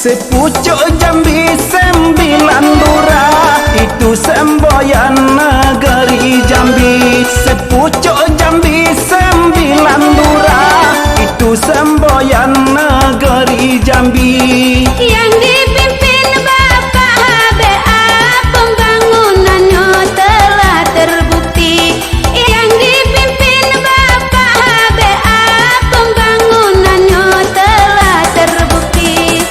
Sepucuk Jambi sembilan lurah, itu semboyan negeri Jambi. Sepucuk Jambi sembilan lurah, itu semboyan negeri Jambi. Yang dipimpin Bapak HBA, pembangunannya telah terbukti. Yang dipimpin Bapak HBA, pembangunannya telah terbukti.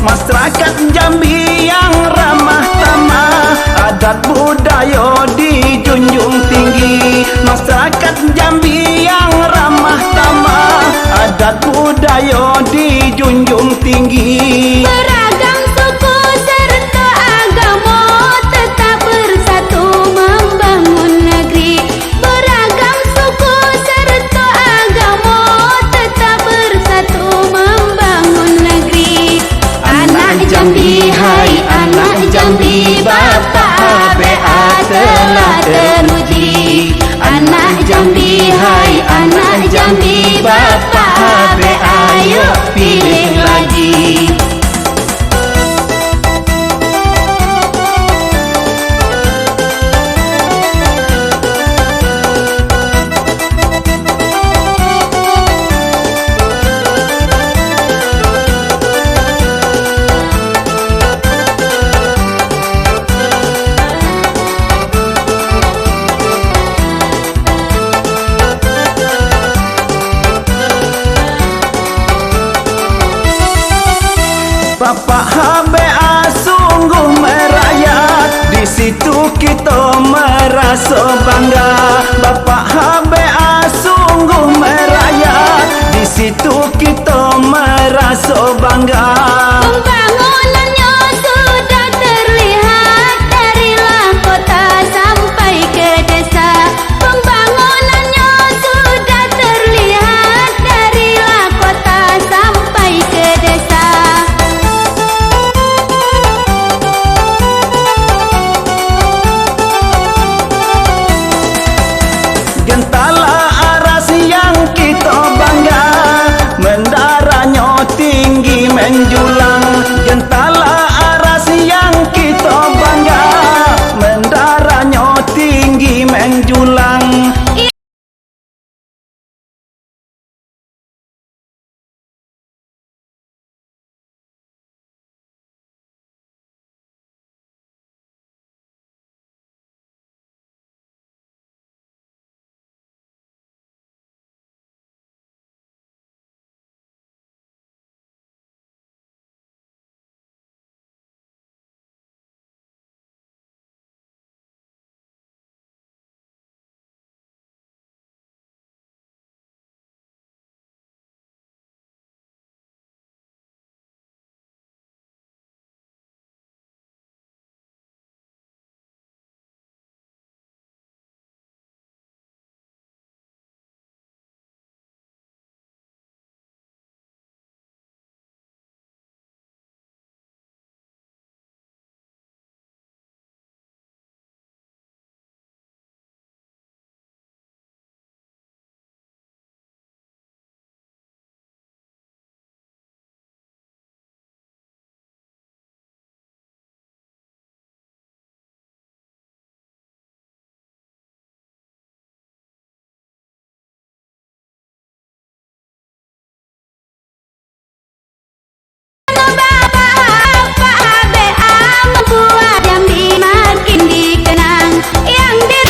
Masyarakat Jambi yang ramah tamah, adat budaya dijunjung tinggi. Masyarakat Jambi yang ramah tamah, adat budaya dijunjung tinggi. Beragam suku serta agama tetap bersatu membangun negeri. Beragam suku serta agama tetap bersatu membangun negeri. Anak Jambi, hai anak Jambi, Bapak HBA telah teruji. Anak Jambi, hai anak Jambi, Bapak HBA, yuk pilih lagi. Bapak HBA sungguh merayat, di situ kita merasa bangga. Bapak HBA sungguh merayat, di situ kita merasa bangga.